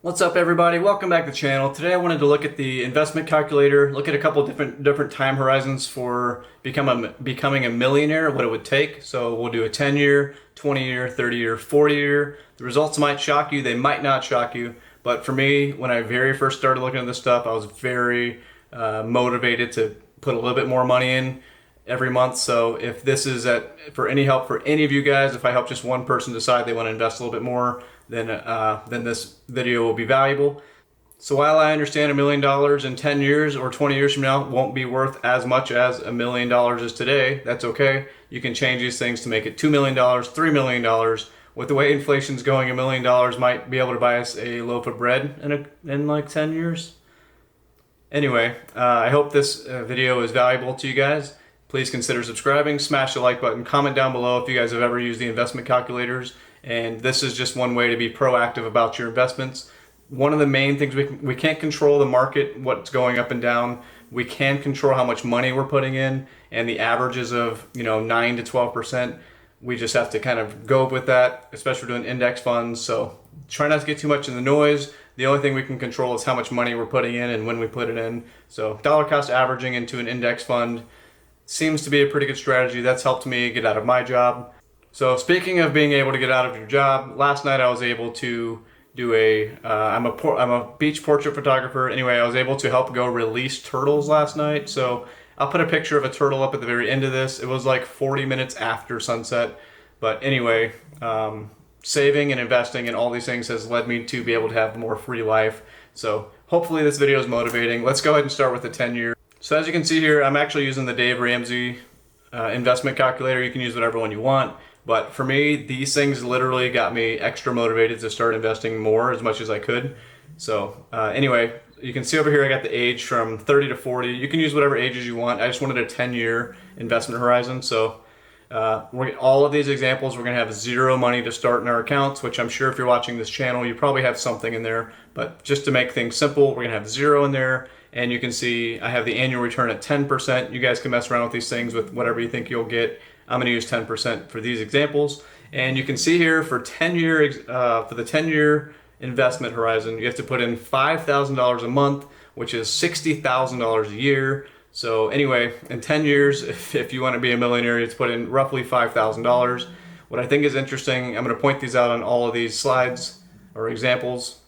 What's up, everybody? Welcome back to the channel. Today I wanted to look at the investment calculator, look at a couple different time horizons for becoming a millionaire, what it would take. So we'll do a 10-year, 20-year, 30-year, 40-year. The results might shock you, they might not shock you, but for me, when I very first started looking at this stuff, I was very motivated to put a little bit more money in every month. So if this is for any help for any of you guys, if I help just one person decide they want to invest a little bit more, then this video will be valuable. So while I understand $1 million in 10 years or 20 years from now won't be worth as much as $1 million is today, that's okay. You can change these things to make it $2 million, $3 million. With the way inflation's going, $1 million might be able to buy us a loaf of bread in like 10 years. Anyway, I hope this video is valuable to you guys. Please consider subscribing, smash the like button, comment down below if you guys have ever used the investment calculators. And this is just one way to be proactive about your investments. One of the main things, we can't control the market, what's going up and down. We can control how much money we're putting in, and the averages of 9 to 12%. We just have to kind of go with that, especially doing index funds. So try not to get too much in the noise. The only thing we can control is how much money we're putting in and when we put it in. So dollar cost averaging into an index fund seems to be a pretty good strategy. That's helped me get out of my job. So speaking of being able to get out of your job, last night I was able to do I'm a beach portrait photographer. Anyway, I was able to help go release turtles last night. So I'll put a picture of a turtle up at the very end of this. It was like 40 minutes after sunset. But anyway, saving and investing in all these things has led me to be able to have a more free life. So hopefully this video is motivating. Let's go ahead and start with the 10-year. So as you can see here, I'm actually using the Dave Ramsey investment calculator. You can use whatever one you want. But for me, these things literally got me extra motivated to start investing more as much as I could. So anyway, you can see over here I got the age from 30 to 40. You can use whatever ages you want. I just wanted a 10-year investment horizon. So all of these examples, we're going to have zero money to start in our accounts, which I'm sure if you're watching this channel, you probably have something in there. But just to make things simple, we're going to have zero in there. And you can see I have the annual return at 10%. You guys can mess around with these things with whatever you think you'll get. I'm going to use 10% for these examples. And you can see here for the 10-year investment horizon, you have to put in $5,000 a month, which is $60,000 a year. So anyway, in 10 years, if you want to be a millionaire, you have to put in roughly $5,000. What I think is interesting, I'm going to point these out on all of these slides or examples.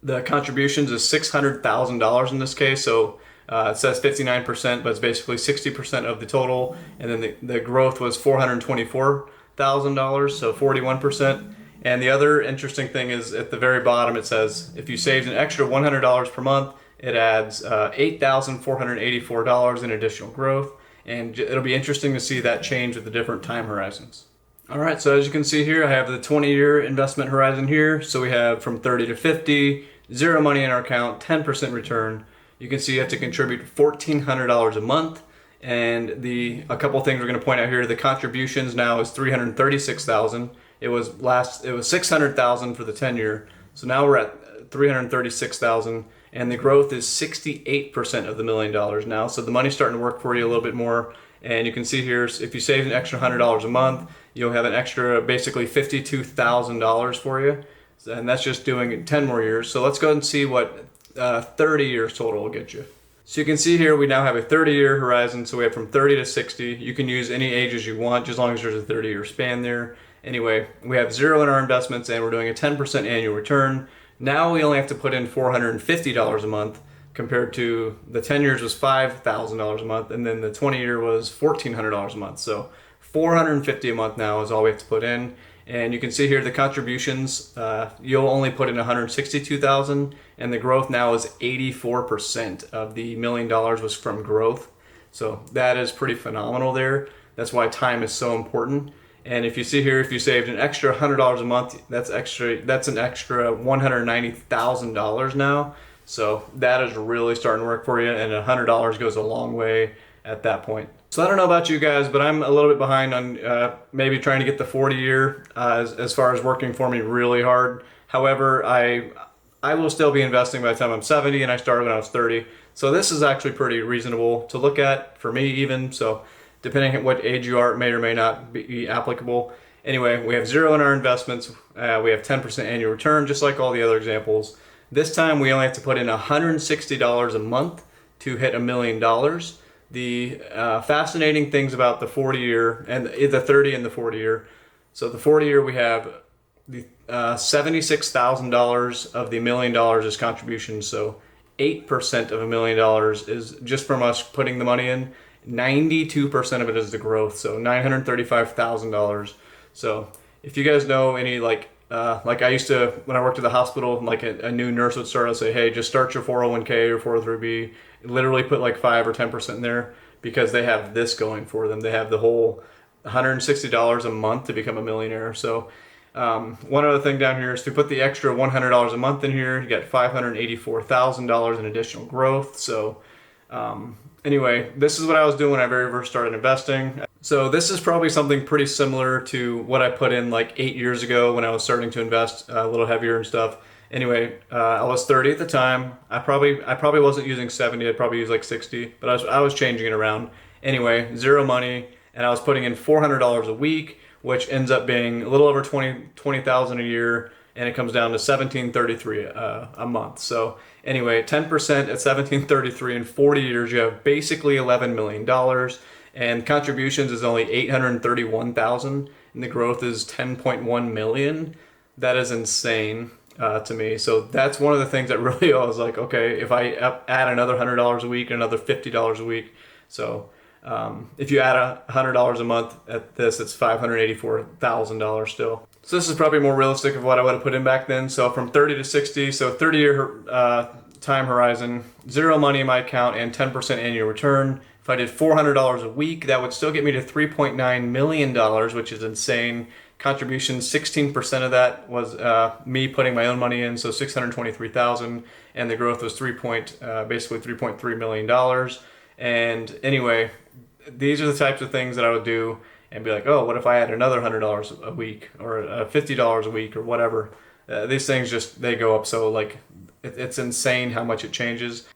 The contributions is $600,000 in this case. So it says 59%, but it's basically 60% of the total. And then the growth was $424,000, so 41%. And the other interesting thing is at the very bottom, it says if you saved an extra $100 per month, it adds $8,484 in additional growth. And it'll be interesting to see that change with the different time horizons. All right, so as you can see here, I have the 20-year investment horizon here. So we have from 30 to 50, zero money in our account, 10% return. You can see you have to contribute $1,400 a month, and a couple things we're going to point out here. The contributions now is $336,000. It was $600,000 for the 10-year, so now we're at $336,000, and the growth is 68% of the $1 million now. So the money's starting to work for you a little bit more. And you can see here, if you save an extra $100 a month, you'll have an extra basically $52,000 for you, and that's just doing 10 more years. So let's go ahead and see what 30 years total will get you. So you can see here we now have a 30-year horizon. So we have from 30 to 60. You can use any ages you want, just as long as there's a 30-year span there. Anyway, we have zero in our investments, and we're doing a 10% annual return. Now we only have to put in $450 a month, compared to the 10 years was $5,000 a month, and then the 20-year was $1,400 a month. So $450 a month now is all we have to put in. And you can see here the contributions, you'll only put in $162,000, and the growth now is 84% of the $1 million was from growth. So that is pretty phenomenal there. That's why time is so important. And if you see here, if you saved an extra $100 a month, that's an extra $190,000 now. So that is really starting to work for you, and $100 goes a long way at that point. So I don't know about you guys, but I'm a little bit behind on maybe trying to get the 40-year as far as working for me really hard. However, I will still be investing by the time I'm 70, and I started when I was 30. So this is actually pretty reasonable to look at for me even. So depending on what age you are, it may or may not be applicable. Anyway, we have zero in our investments. We have 10% annual return, just like all the other examples. This time we only have to put in $160 a month to hit $1 million. The fascinating things about the 40-year and the 30 and the 40-year. So the 40-year we have the $76,000 of the $1 million is contributions. So 8% of $1 million is just from us putting the money in. 92% of it is the growth. So $935,000. So if you guys know any like I used to, when I worked at the hospital, like a new nurse would start to say, hey, just start your 401k or 403b, literally put like 5 or 10% in there, because they have this going for them. They have the whole $160 a month to become a millionaire. So one other thing down here is to put the extra $100 a month in here, you get $584,000 in additional growth. So anyway, this is what I was doing when I very first started investing. So this is probably something pretty similar to what I put in like 8 years ago when I was starting to invest a little heavier and stuff. Anyway, I was 30 at the time. I probably wasn't using 70. I'd probably use like 60, but I was changing it around. Anyway, zero money, and I was putting in $400 a week, which ends up being a little over 20,000 a year, and it comes down to $1,733 a month. So anyway, 10% at $1,733 in 40 years, you have basically $11 million, and contributions is only $831,000, and the growth is 10.1 million. That is insane to me. So that's one of the things that really I was like, okay, if I add another $100 a week, another $50 a week, so if you add $100 a month at this, it's $584,000 still. So this is probably more realistic of what I would have put in back then. So from 30 to 60, so 30-year time horizon, zero money in my account, and 10% annual return. If I did $400 a week, that would still get me to $3.9 million, which is insane. Contribution, 16% of that was me putting my own money in, so $623,000, and the growth was basically $3.3 million. And anyway, these are the types of things that I would do and be like, oh, what if I had another $100 a week or $50 a week or whatever? These things just, they go up. So like, it's insane how much it changes.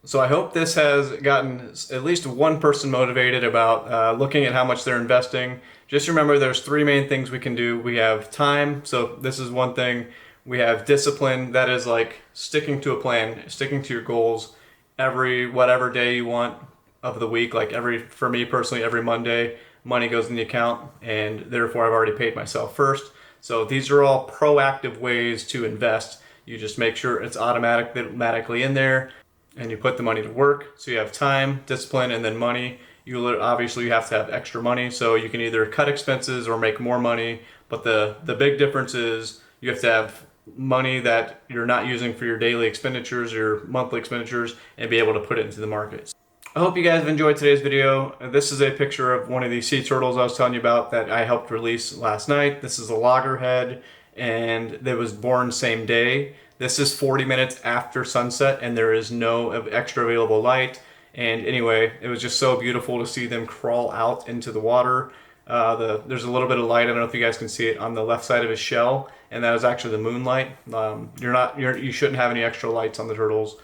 So I hope this has gotten at least one person motivated about looking at how much they're investing. Just remember, there's three main things we can do. We have time. So this is one thing. We have discipline. That is like sticking to a plan, sticking to your goals every whatever day you want of the week. Like for me personally, every Monday, money goes in the account, and therefore I've already paid myself first. So these are all proactive ways to invest. You just make sure it's automatically in there, and you put the money to work. So you have time, discipline, and then money. Obviously you have to have extra money, so you can either cut expenses or make more money. But the big difference is you have to have money that you're not using for your daily expenditures, your monthly expenditures, and be able to put it into the markets. I hope you guys have enjoyed today's video. This is a picture of one of these sea turtles I was telling you about that I helped release last night. This is a loggerhead, and it was born same day. This is 40 minutes after sunset, and there is no extra available light. And anyway, it was just so beautiful to see them crawl out into the water. There's a little bit of light, I don't know if you guys can see it, on the left side of his shell, and that is actually the moonlight. You shouldn't have any extra lights on the turtles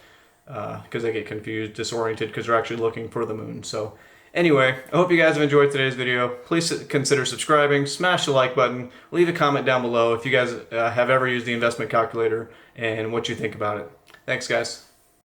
because they get confused, disoriented, because they're actually looking for the moon. So anyway, I hope you guys have enjoyed today's video. Please consider subscribing, smash the like button, leave a comment down below if you guys have ever used the investment calculator and what you think about it. Thanks, guys.